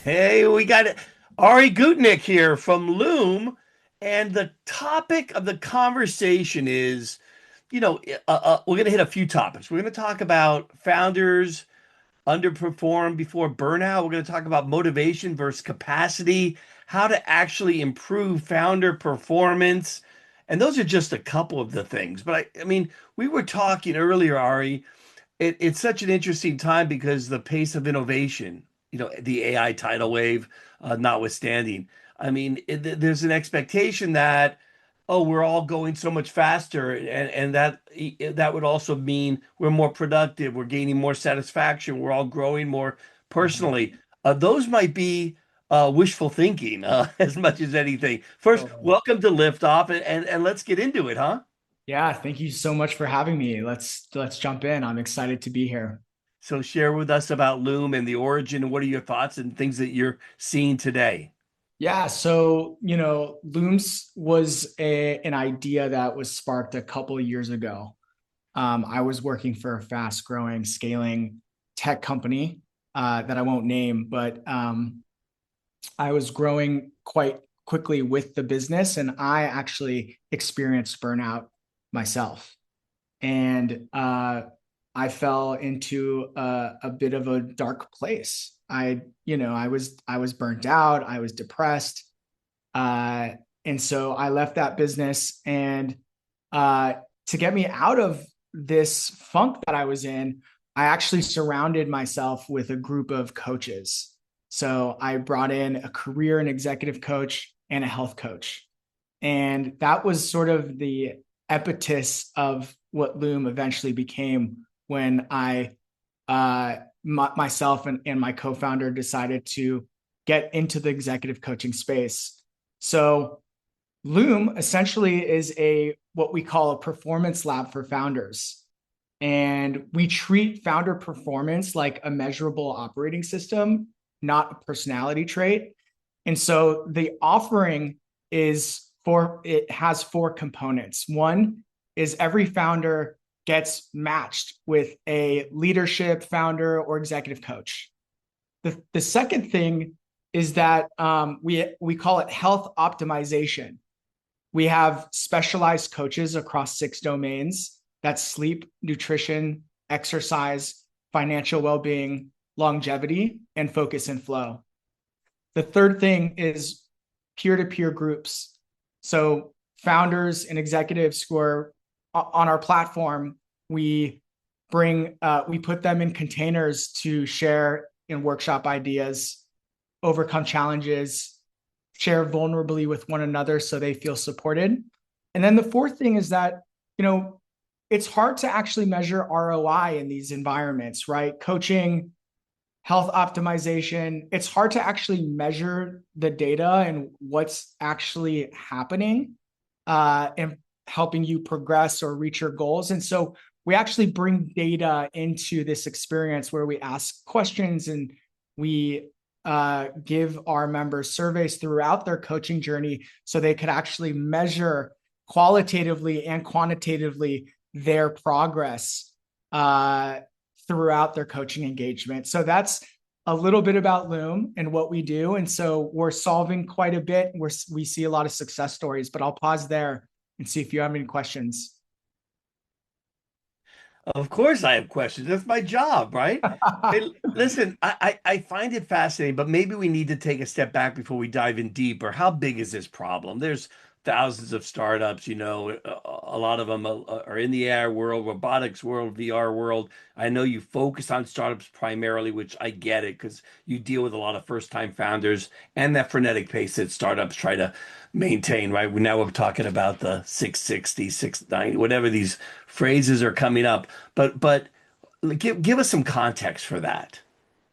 Hey, we got Ari Gootnick here from Lume, and the topic of the conversation is, we're going to hit a few topics. We're going to talk about founders underperform before burnout. We're going to talk about motivation versus capacity, how to actually improve founder performance. And those are just a couple of the things. But I mean, we were talking earlier, Ari, it's such an interesting time because the pace of innovation, the AI tidal wave notwithstanding. I mean, there's an expectation that, oh, we're all going so much faster, and that would also mean we're more productive, we're gaining more satisfaction, we're all growing more Mhm. personally. Those might be wishful thinking as much as anything. First, Totally. welcome to Liftoff, and let's get into it, huh? Yeah, thank you so much for having me. Let's jump in. I'm excited to be here. So share with us about Loom and the origin, and what are your thoughts and things that you're seeing today? Yeah, so Looms was an idea that was sparked a couple of years ago. I was working for a fast-growing, scaling tech company that I won't name, but I was growing quite quickly with the business, and I actually experienced burnout myself. And I fell into a bit of a dark place. I was burnt out. I was depressed, uh, and so I left that business. And uh, to get me out of this funk that I was in, I actually surrounded myself with a group of coaches. So I brought in a career and executive coach and a health coach. And that was sort of the impetus of what Loom eventually became when myself and my co-founder decided to get into the executive coaching space. So Loom essentially is a what we call a performance lab for founders. And we treat founder performance like a measurable operating system, not a personality trait. And so the offering it has four components. One is every founder gets matched with a leadership founder or executive coach. The second thing is that we call it health optimization. We have specialized coaches across 6 domains: that's sleep, nutrition, exercise, financial well-being, longevity, and focus and flow. The third thing is peer-to-peer groups. So founders and executives who are on our platform, we put them in containers to share and workshop ideas, overcome challenges, share vulnerably with one another so they feel supported. And then the fourth thing is that, you know, it's hard to actually measure ROI in these environments, right? Coaching, health optimization, it's hard to actually measure the data and what's actually happening and helping you progress or reach your goals. And so we actually bring data into this experience where we ask questions and we give our members surveys throughout their coaching journey so they could actually measure qualitatively and quantitatively their progress uh, throughout their coaching engagement. So that's a little bit about Loom and what we do. And so we're solving quite a bit. We see a lot of success stories, but I'll pause there and see if you have any questions. Of course, I have questions. That's my job, right? Hey, listen, I find it fascinating, but maybe we need to take a step back before we dive in deeper. How big is this problem? There's thousands of startups, a lot of them are in the AI world, robotics world, VR world. I know you focus on startups primarily, which I get it because you deal with a lot of first-time founders and that frenetic pace that startups try to maintain, right? Now we're talking about the 660, 690, whatever these phrases are coming up. But give us some context for that.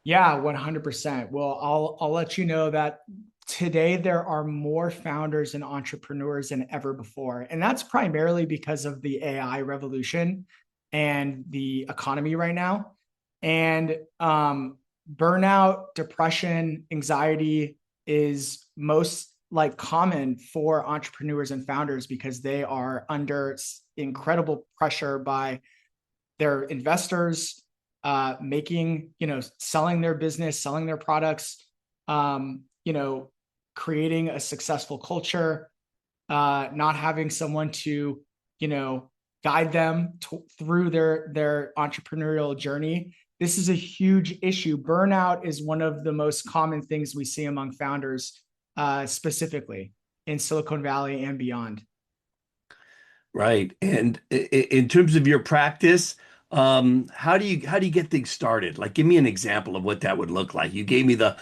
Yeah, 100%. Well, I'll let you know that today there are more founders and entrepreneurs than ever before. And that's primarily because of the AI revolution and the economy right now. And burnout, depression, anxiety is most like common for entrepreneurs and founders because they are under incredible pressure by their investors, making, selling their business, selling their products, you know, creating a successful culture, not having someone to, you know, guide them through their entrepreneurial journey. This is a huge issue. Burnout is one of the most common things we see among founders, specifically in Silicon Valley and beyond. Right. And in terms of your practice, how do you get things started? Like, give me an example of what that would look like. You gave me the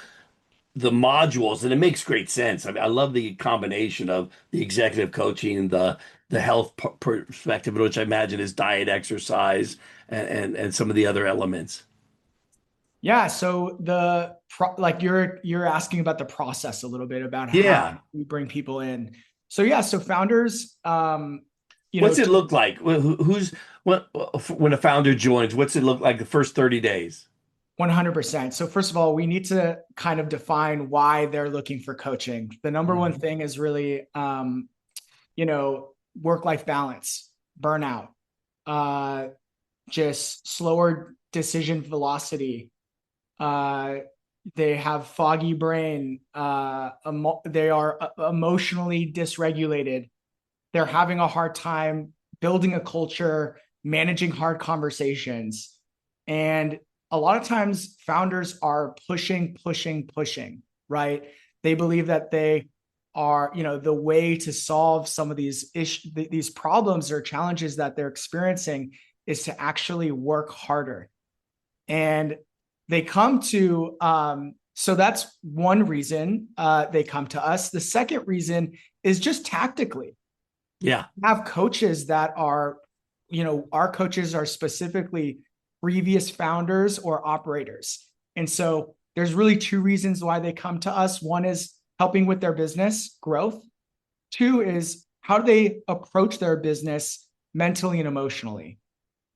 modules, and it makes great sense. I mean, I love the combination of the executive coaching, the health perspective, which I imagine is diet, exercise, and some of the other elements. Yeah. So like you're asking about the process a little bit about how Yeah. we bring people in. So yeah. So founders, you know, What's it look like? Who's what when a founder joins? What's it look like the first 30 days? 100%. So first of all, we need to kind of define why they're looking for coaching. The number one Mhm. thing is really, you know, work-life balance, burnout, uh, just slower decision velocity. Uh, they have foggy brain. They are emotionally dysregulated. They're having a hard time building a culture, managing hard conversations. And a lot of times founders are pushing, right? They believe that they are, you know, the way to solve some of these issues, these problems or challenges that they're experiencing is to actually work harder. And they come to, so that's one reason they come to us. The second reason is just tactically Yeah. have coaches that are, you know, our coaches are specifically previous founders or operators. And so there's really two reasons why they come to us. One is helping with their business growth. Two is how do they approach their business mentally and emotionally.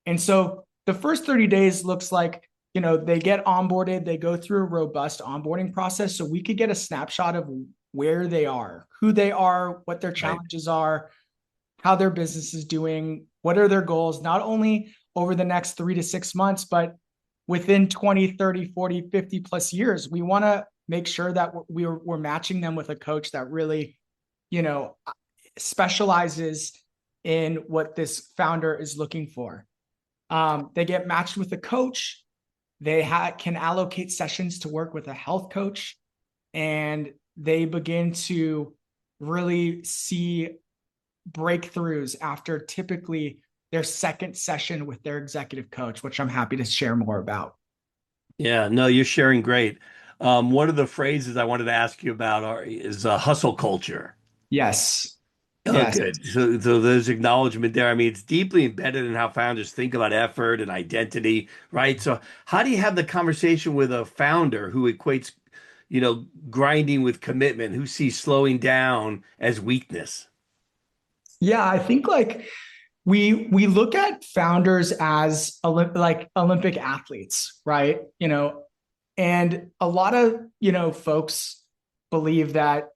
And so the first 30 days looks like, you know, they get onboarded, they go through a robust onboarding process. So we could get a snapshot of where they are, who they are, what their Right. challenges are, how their business is doing, what are their goals, not only over the next 3 to 6 months, but within 20, 30, 40, 50 plus years. We want to make sure that we're matching them with a coach that really, you know, specializes in what this founder is looking for. They get matched with a coach. They can allocate sessions to work with a health coach, and they begin to really see breakthroughs after typically their second session with their executive coach, which I'm happy to share more about. Yeah. No, you're sharing great. One of the phrases I wanted to ask you about is hustle culture. Yes. Oh, Yes. good. So there's acknowledgement there. I mean, it's deeply embedded in how founders think about effort and identity, right? So how do you have the conversation with a founder who equates, grinding with commitment, who sees slowing down as weakness? Yeah, I think like we look at founders as like Olympic athletes, right? You know, and a lot of, you know, folks believe that,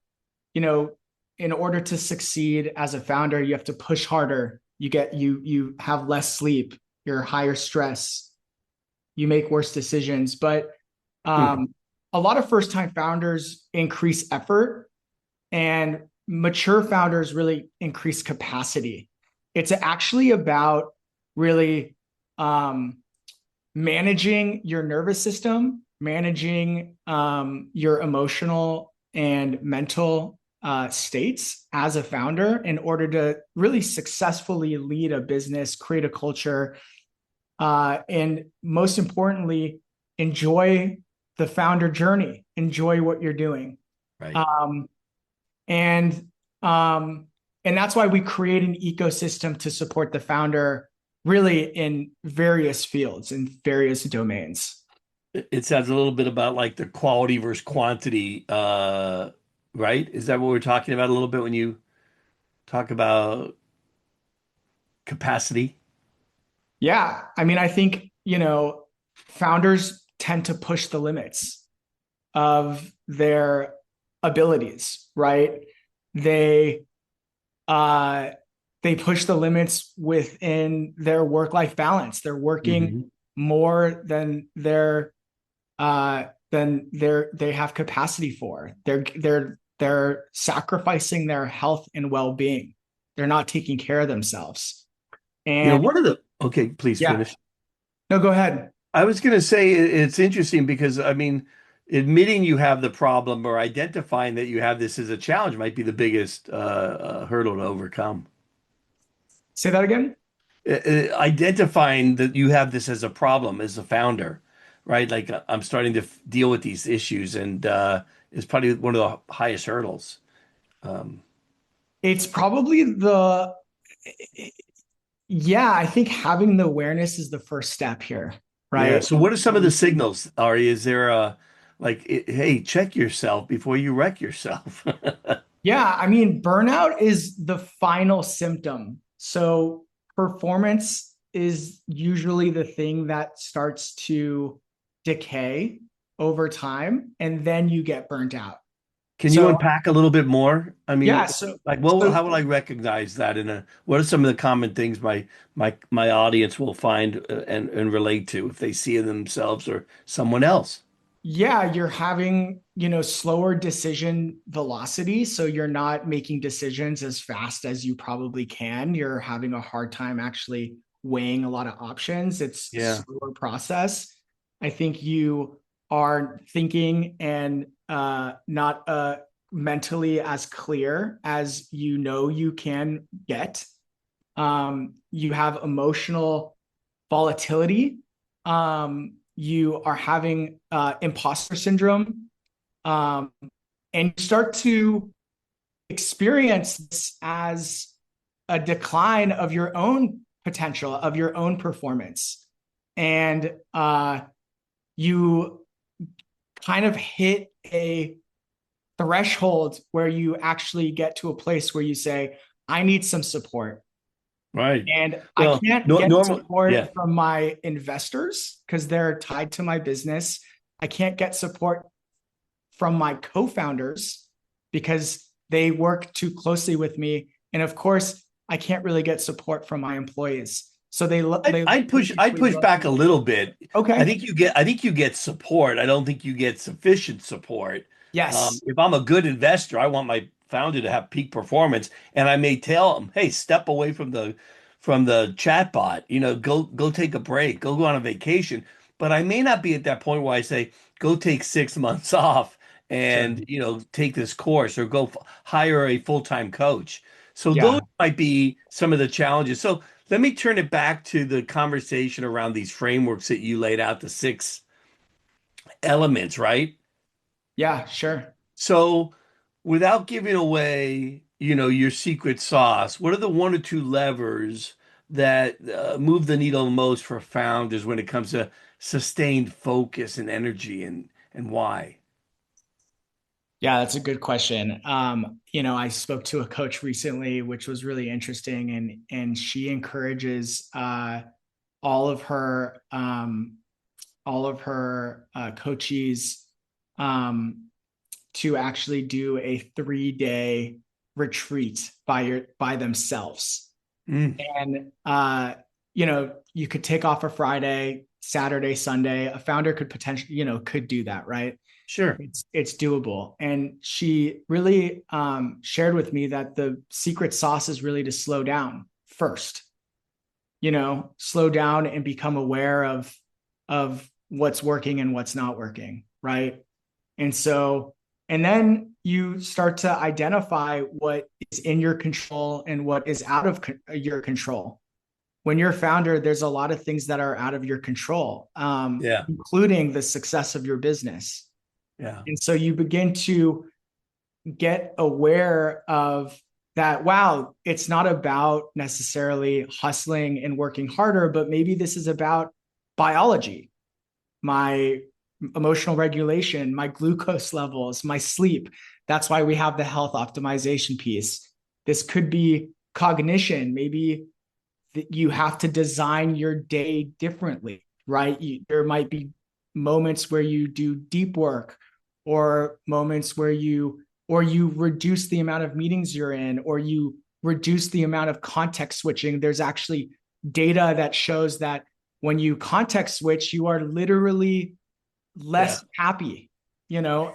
you know, in order to succeed as a founder, you have to push harder. You have less sleep, you're higher stress, you make worse decisions. But Hmm. um, a lot of first time founders increase effort, and mature founders really increase capacity. It's actually about really um, managing your nervous system, managing your emotional and mental states as a founder in order to really successfully lead a business, create a culture, and most importantly, enjoy the founder journey, enjoy what you're doing. Right. Um, and um, and that's why we create an ecosystem to support the founder really in various fields in various domains. It sounds a little bit about like the quality versus quantity, right? Is that what we're talking about a little bit when you talk about capacity? Yeah, I mean, I think, you know, founders tend to push the limits of their abilities, right? They uh they push the limits within their work-life balance. They're working Hmm. more than their than they have capacity for. They're sacrificing their health and well-being. They're not taking care of themselves. And One of the, okay, please yeah, finish. no, go ahead. I was going to say it's interesting because, I mean, admitting you have the problem or identifying that you have this as a challenge might be the biggest hurdle to overcome. Say that again. Identifying that you have this as a problem as a founder, right? Like I'm starting to deal with these issues, and it's probably one of the highest hurdles. Um, It's probably the yeah, I think having the awareness is the first step here, yeah. right? So, what are some of the signals, Ari? Is there a like, hey, check yourself before you wreck yourself? Yeah, I mean, burnout is the final symptom. So performance is usually the thing that starts to decay over time, and then you get burnt out. Can you So unpack a little bit more? I yeah, mean, so like, what? so How will I recognize that? What are some of the common things my audience will find and relate to if they see in themselves or someone else? yeah, you're having, slower decision velocity. So you're not making decisions as fast as you probably can. You're having a hard time actually weighing a lot of options. It's a Yeah. slower process. I think you are thinking and not mentally as clear as you can get. You have emotional volatility. You are having imposter syndrome, and you start to experience this as a decline of your own potential, of your own performance. And you kind of hit a threshold where you actually get to a place where you say, I need some support. Right. And I Well, can't no, get normal. Yeah. support from my investors because they're tied to my business. I can't get support from my co-founders because they work too closely with me. And of course, I can't really get support from my employees. So I'd push back a little bit. okay. I think you get support. I don't think you get sufficient support. Yes. If I'm a good investor, I want my founder to have peak performance, and I may tell them, "Hey, step away from the chatbot. Go take a break. Go on a vacation." But I may not be at that point where I say, "Go take 6 months off Sure. and take this course or go hire a full-time coach." So those Yeah. might be some of the challenges. So let me turn it back to the conversation around these frameworks that you laid out, the six elements, right? Yeah. Sure. So without giving away, your secret sauce, what are the one or two levers that move the needle most for founders when it comes to sustained focus and energy and why? Yeah, that's a good question. I spoke to a coach recently, which was really interesting, and she encourages all of her coachees um, to actually do a 3-day retreat by themselves. Mm, And you could take off a Friday, Saturday, Sunday. A founder could potentially, could do that, right? sure. It's doable. And she really shared with me that the secret sauce is really to slow down first. Slow down and become aware of what's working and what's not working, right? And then you start to identify what is in your control and what is out of your control. When you're a founder, there's a lot of things that are out of your control, Yeah. including the success of your business. Yeah. And so you begin to get aware of that. Wow, it's not about necessarily hustling and working harder, but maybe this is about biology, my emotional regulation, my glucose levels, my sleep. That's why we have the health optimization piece. This could be cognition. Maybe you have to design your day differently, right? There might be moments where you do deep work, or moments where you reduce the amount of meetings you're in, or you reduce the amount of context switching. There's actually data that shows that when you context switch, you are literally Yeah. less happy,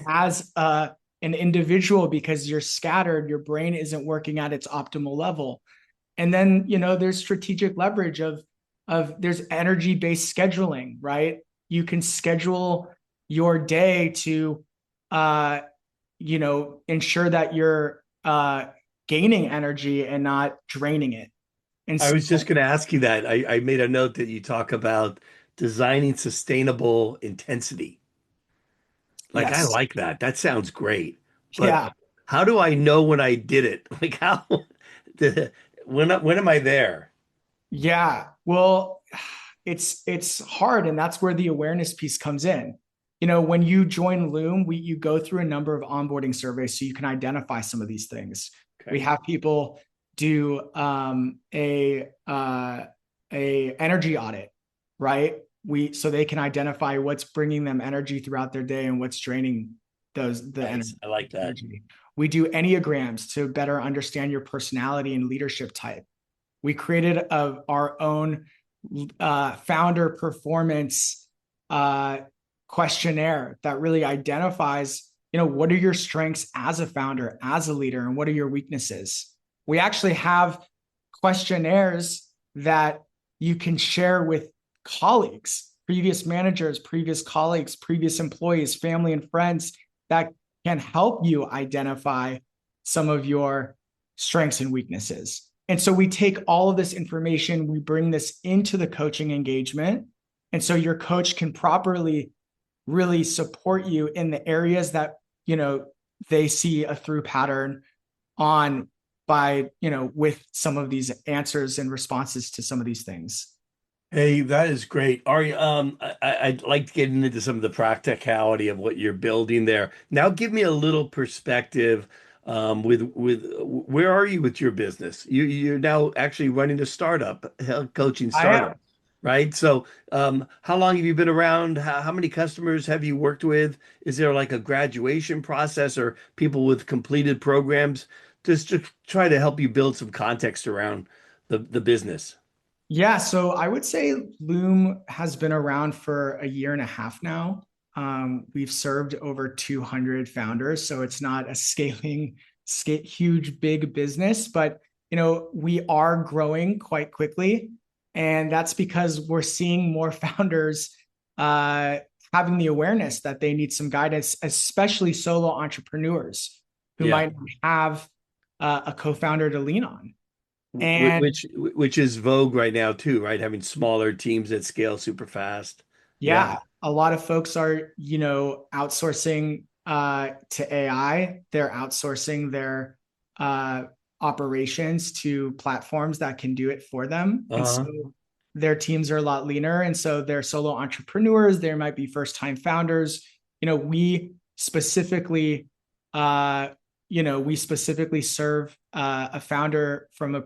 as an individual, because you're scattered, your brain isn't working at its optimal level. And then, there's strategic leverage of there's energy-based scheduling, right? You can schedule your day to ensure that you're gaining energy and not draining it. And I so, was just going to ask you that. I made a note that you talk about designing sustainable intensity. Like, I yes. like that. That sounds great. But Yeah. how do I know when I did it? Like, how, the, when am I there? Yeah. Well, it's hard, and that's where the awareness piece comes in. When you join Loom, you go through a number of onboarding surveys so you can identify some of these things. We Okay. have people do a energy audit, right? So they can identify what's bringing them energy throughout their day and what's draining the Nice. I like that. energy. We do enneagrams to better understand your personality and leadership type. We created our own founder performance questionnaire that really identifies, what are your strengths as a founder, as a leader, and what are your weaknesses. We actually have questionnaires that you can share with colleagues, previous managers, previous colleagues, previous employees, family, and friends, that can help you identify some of your strengths and weaknesses. And so we take all of this information, we bring this into the coaching engagement. And so your coach can properly really support you in the areas that, they see a through pattern on by, with some of these answers and responses to some of these things. Hey, that is great. Ari, I'd like to get into some of the practicality of what you're building there. Now, give me a little perspective with where are you with your business? You're now actually running a startup, coaching I startup, am. right? So, how long have you been around? How many customers have you worked with? Is there like a graduation process or people with completed programs? Just to try to help you build some context around the business. Yeah, so I would say Loom has been around for a year and a half now. We've served over 200 founders, so it's not a huge, big business, but we are growing quite quickly, and that's because we're seeing more founders uh, having the awareness that they need some guidance, especially solo entrepreneurs who Yeah. might not have a co-founder to lean on. Wh- And which is vogue right now too, right? Having smaller teams that scale super fast. Yeah. yeah, a lot of folks are, outsourcing to AI. They're outsourcing their uh, operations to platforms that can do it for them. And Uh-huh. so their teams are a lot leaner. And so they're solo entrepreneurs. There might be first-time founders. We specifically, uh, we specifically serve a founder from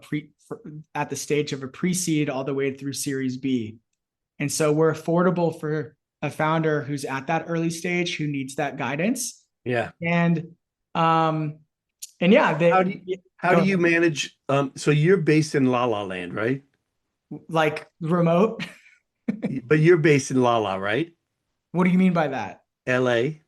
at the stage of a pre-seed all the way through Series B. And so we're affordable for a founder who's at that early stage who needs that guidance. Yeah. And um and yeah, How they do you how go do ahead. you manage so you're based in La La Land, right? Like remote. But you're based in La La, right? What do you mean by that? LA.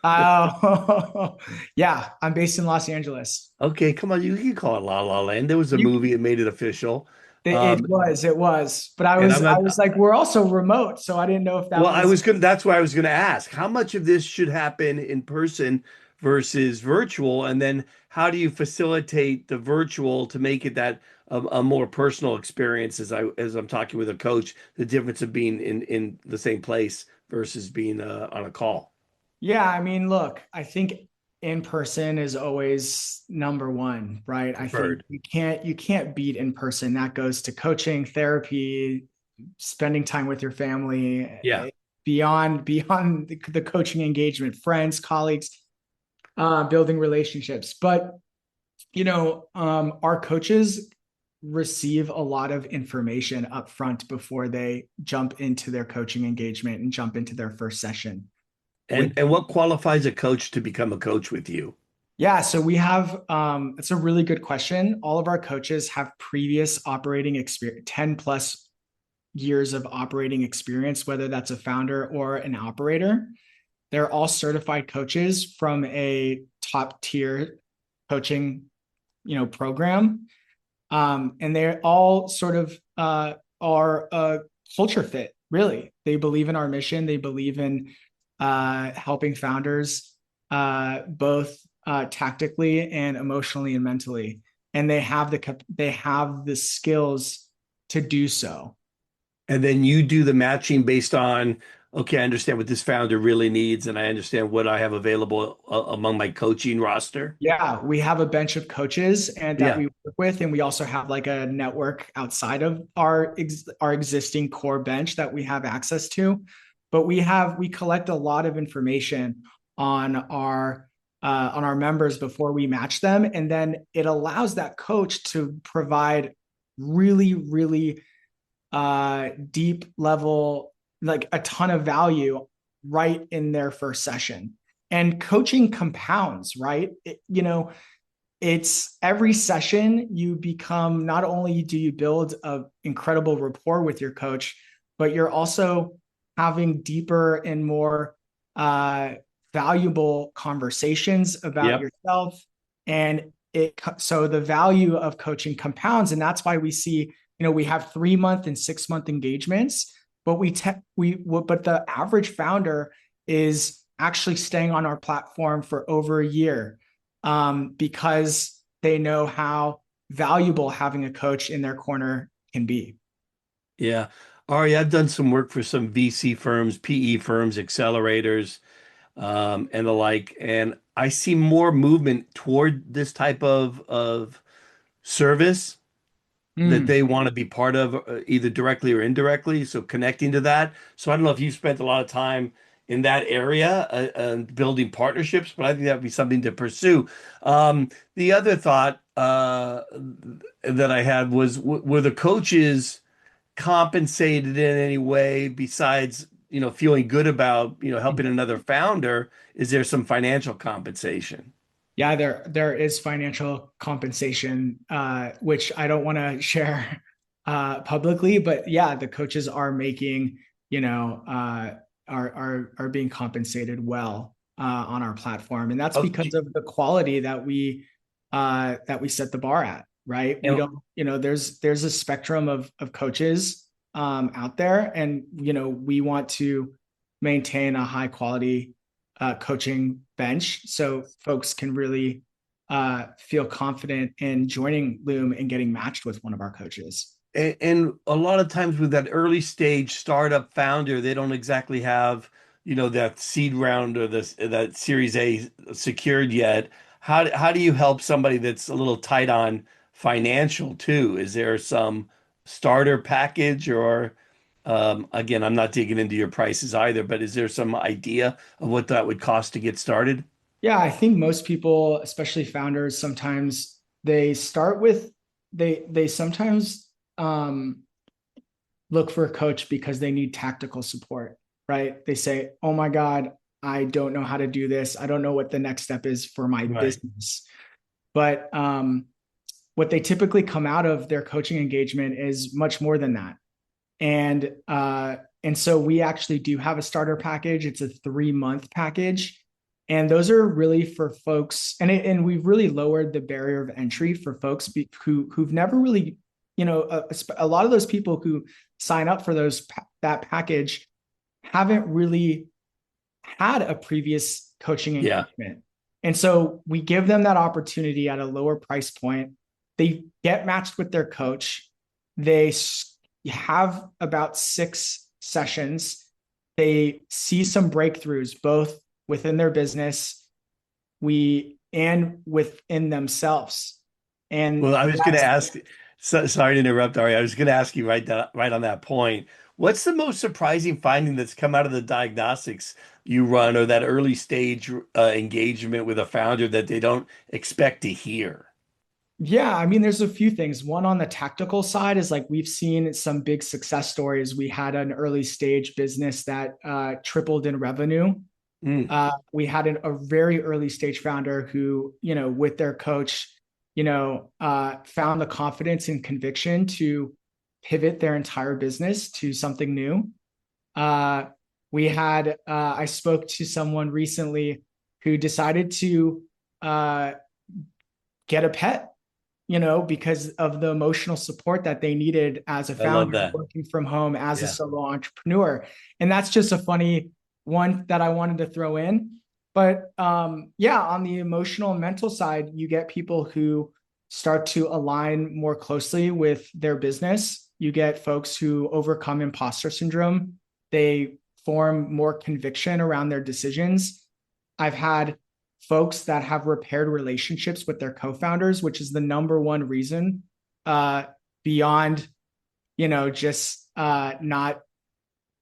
Oh, yeah, I'm based in Los Angeles. Okay, come on, you can call it La La Land. There was a You movie that made it official. it Um, was, but I and was I'm I not was like, we're also remote, so I didn't know if that Well, I was. was gonna, that's why I was gonna ask, how much of this should happen in person versus virtual? And then how do you facilitate the virtual to make it that a more personal experience as I'm talking with a coach, the difference of being in the same place versus being on a call? Yeah, I mean, look, I think in person is always number one, right? I think Preferred. you can't beat in person. That goes to coaching, therapy, spending time with your family, Yeah. beyond the coaching engagement, friends, colleagues, building relationships. But our coaches receive a lot of information up front before they jump into their coaching engagement and jump into their first session. And what qualifies a coach to become a coach with you? Yeah, so we have it's a really good question. All of our coaches have previous operating experience, 10 plus years of operating experience, whether that's a founder or an operator. They're all certified coaches from a top tier coaching, program. And they're all sort of are a culture fit, really. They believe in our mission. They believe in helping founders both tactically and emotionally and mentally. And they have the skills to do so. And then you do the matching based on, okay, I understand what this founder really needs, and I understand what I have available among my coaching roster. Yeah, we have a bench of coaches and that Yeah. we work with, and we also have like a network outside of our existing core bench that we have access to. But we collect a lot of information on our members before we match them, and then it allows that coach to provide really, really deep level, like a ton of value right in their first session. And coaching compounds, right? It's every session you become, not only do you build an incredible rapport with your coach, but you're also having deeper and more valuable conversations about Yep. yourself. And so the value of coaching compounds. And that's why we see, we have 3 month and 6 month engagements, but but the average founder is actually staying on our platform for over a year, because they know how valuable having a coach in their corner can be. Yeah. Ari, I've done some work for some VC firms, PE firms, accelerators, and the like, and I see more movement toward this type of service that Mm. they want to be part of, either directly or indirectly. So connecting to that. So I don't know if you spent a lot of time in that area building partnerships, but I think that would be something to pursue. The other thought that I had was, were the coaches compensated in any way besides, feeling good about, helping another founder? Is there some financial compensation? Yeah, there is financial compensation, which I don't want to share publicly, but yeah, the coaches are making, are being compensated well on our platform, and that's Oh, because of the quality that we set the bar at. Right? We and don't, there's a spectrum of coaches out there, and we want to maintain a high quality coaching bench so folks can really feel confident in joining Loom and getting matched with one of our coaches. And a lot of times with that early stage startup founder, they don't exactly have, that seed round or this that Series A secured yet. How do you help somebody that's a little tight on financial too? Is there some starter package, or again, I'm not digging into your prices either, but is there some idea of what that would cost to get started? Yeah, I think most people, especially founders, sometimes they start with they sometimes um, look for a coach because they need tactical support, right? They say, "Oh my God, I don't know how to do this. I don't know what the next step is for my Right. business." But what they typically come out of their coaching engagement is much more than that. And so we actually do have a starter package. It's a 3 month package. And those are really for folks, and we've really lowered the barrier of entry for folks who've never really, a lot of those people who sign up for that package haven't really had a previous coaching Yeah. engagement. And so we give them that opportunity at a lower price point. They get matched with their coach. They have about 6 sessions. They see some breakthroughs, both within their business, and within themselves. And Well, I was going to that's, ask, sorry to interrupt, Ari. I was going to ask you right on that point. What's the most surprising finding that's come out of the diagnostics you run, or that early stage engagement with a founder that they don't expect to hear? yeah, I mean, there's a few things. One, on the tactical side, is like we've seen some big success stories. We had an early stage business that tripled in revenue. Mm. We had a very early stage founder who, with their coach, found the confidence and conviction to pivot their entire business to something new. Uh, I spoke to someone recently who decided to uh, get a pet, because of the emotional support that they needed as a I love founder that. working from home as a Yeah. solo entrepreneur. And that's just a funny one that I wanted to throw in. But yeah, on the emotional and mental side, you get people who start to align more closely with their business. You get folks who overcome imposter syndrome. They form more conviction around their decisions. I've had folks that have repaired relationships with their co-founders, which is the number one reason, uh, beyond, just not,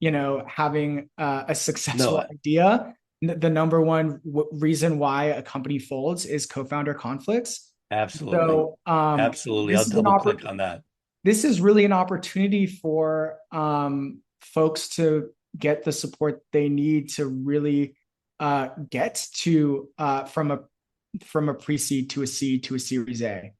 having a successful No, idea. The number one reason why a company folds is co-founder conflicts. absolutely. So Absolutely. I'll double click on that. this is really an opportunity for folks to get the support they need to really get to from a pre-seed to a seed to a Series A.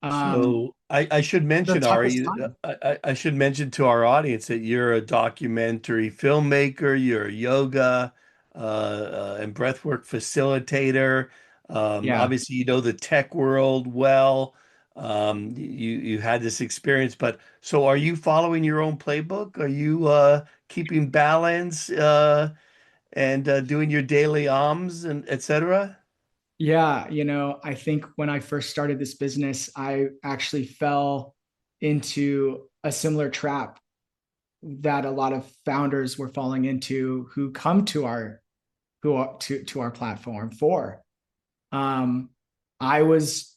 Um, So I should the mention, toughest Ari, time. I should mention to our audience that you're a documentary filmmaker, you're a yoga and breathwork facilitator. Yeah. Obviously, you know the tech world well. You had this experience, but so are you following your own playbook? Are you keeping balance and doing your daily alms and etc.? Yeah. I think when I first started this business, I actually fell into a similar trap that a lot of founders were falling into who come to our to our platform for. Um, I was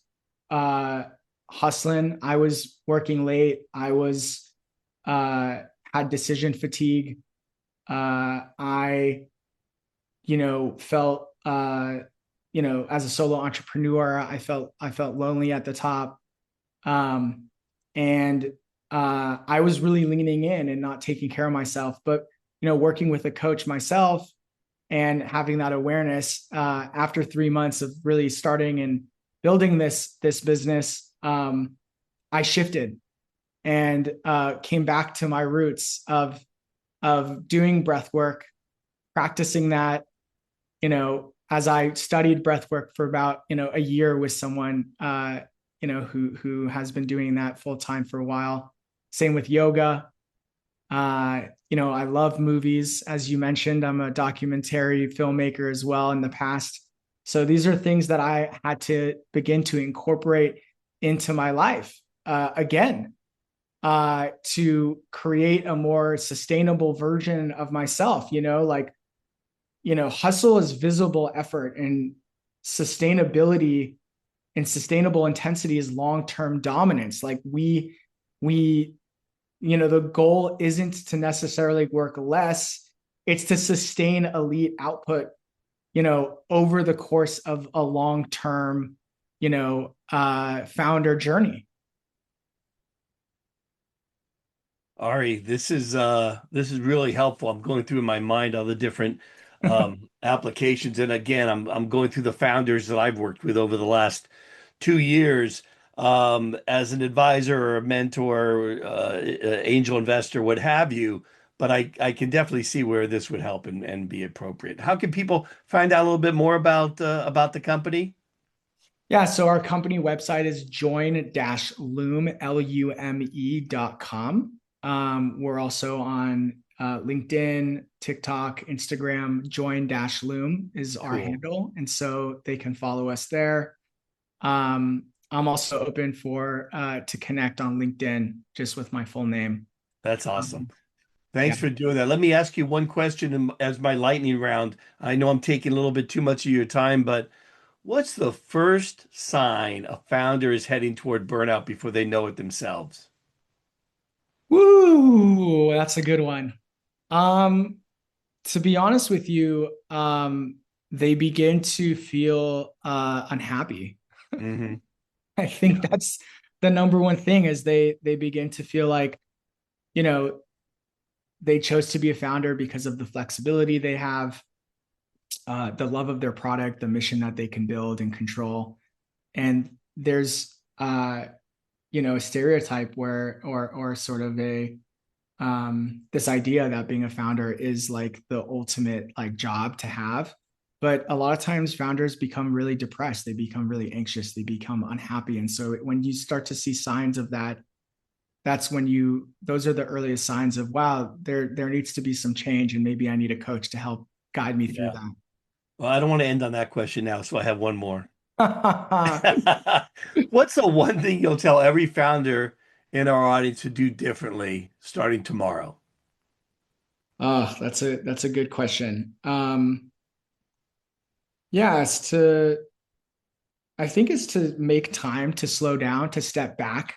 uh, hustling. I was working late. I was had decision fatigue. I felt as a solo entrepreneur, I felt lonely at the top, um, and I was really leaning in and not taking care of myself. But working with a coach myself and having that awareness after 3 months of really starting and building this business, I shifted and came back to my roots of doing breath work, practicing that. As I studied breath work for about a year with someone who has been doing that full time for a while. Same with yoga. I love movies. As you mentioned, I'm a documentary filmmaker as well in the past. So these are things that I had to begin to incorporate into my life again to create a more sustainable version of myself. Hustle is visible effort, and sustainability and sustainable intensity is long-term dominance. Like we the goal isn't to necessarily work less, it's to sustain elite output over the course of a long-term founder journey. Ari, this is really helpful. I'm going through in my mind all the different applications, and again, I'm going through the founders that I've worked with over the last 2 years as an advisor or a mentor, angel investor, what have you. But I can definitely see where this would help and be appropriate. How can people find out a little bit more about the company? Yeah, so our company website is join-lume, lume.com. We're also on LinkedIn, TikTok, Instagram. Join-lume is our Cool. handle. And so they can follow us there. I'm also open for to connect on LinkedIn just with my full name. That's awesome. Um, yeah. Thanks for doing that. Let me ask you one question as my lightning round. I know I'm taking a little bit too much of your time, but what's the first sign a founder is heading toward burnout before they know it themselves? Woo, that's a good one. Um, to be honest with you, they begin to feel unhappy. Hmm. I think Yeah. that's the number one thing is they begin to feel like, you know, they chose to be a founder because of the flexibility they have, the love of their product, the mission that they can build and control. And there's a stereotype where or sort of this idea that being a founder is like the ultimate like job to have. But a lot of times founders become really depressed, they become really anxious, they become unhappy. And so when you start to see signs of that, that's when those are the earliest signs of, wow, there needs to be some change, and maybe I need a coach to help guide me through Yeah. Well, I don't want to end on that question now, so I have one more. that. What's the one thing you'll tell every founder in our audience to do differently starting tomorrow? Oh, that's a good question. Yeah, I think it's to make time to slow down, to step back.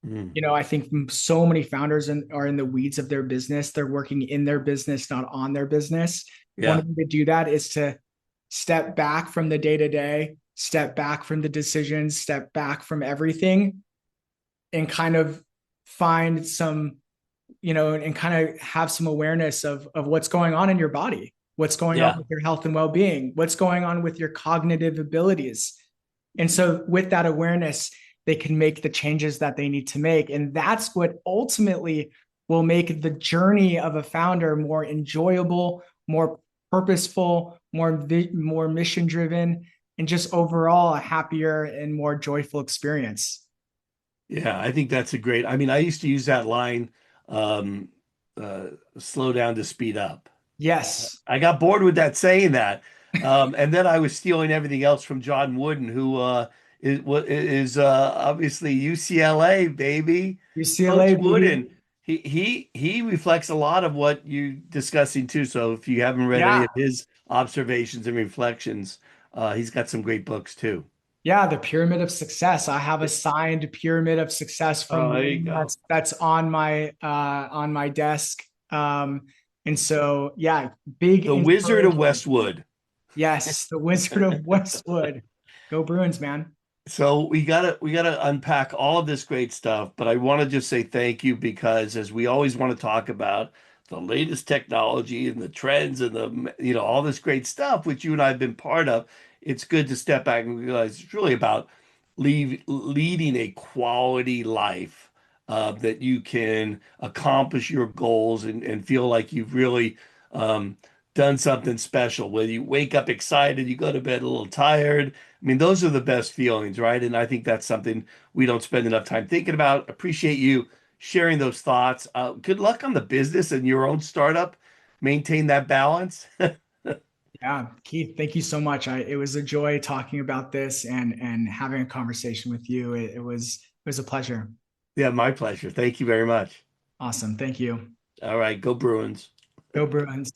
Mm, I think so many founders are in the weeds of their business. They're working in their business, not on their business. One yeah, way to do that is to step back from the day to day, step back from the decisions, step back from everything, and kind of find some, and kind of have some awareness of what's going on in your body, what's going on yeah, with your health and well-being, what's going on with your cognitive abilities. And so with that awareness, they can make the changes that they need to make. And that's what ultimately will make the journey of a founder more enjoyable, more purposeful, more mission driven, and just overall a happier and more joyful experience. yeah. I think that's a great. I mean, I used to use that line, um, uh, slow down to speed up. Yes. I got bored with that saying that. And then I was stealing everything else from John Wooden, who is obviously UCLA, baby. Coach UCLA, baby. Wooden. He reflects a lot of what you discussing too. So if you haven't read any Yeah. of his observations and reflections, he's got some great books too. Yeah, the pyramid of success. I have a signed pyramid of success Oh, from there you Newman go. that's on my desk. And so yeah, big The Wizard of inspiration. Westwood. Yes, the Wizard of Westwood. Go Bruins, man. So we gotta unpack all of this great stuff, but I want to just say thank you because as we always want to talk about the latest technology and the trends and the all this great stuff which you and I have been part of, it's good to step back and realize it's really about leading a quality life that you can accomplish your goals and feel like you've really um, done something special. Whether you wake up excited, you go to bed a little tired. I mean, those are the best feelings, right? And I think that's something we don't spend enough time thinking about. Appreciate you sharing those thoughts. Good luck on the business and your own startup. Maintain that balance. Yeah, Keith, thank you so much. It was a joy talking about this and having a conversation with you. It was a pleasure. Yeah, my pleasure. Thank you very much. Awesome. Thank you. All right, go Bruins. Go Bruins.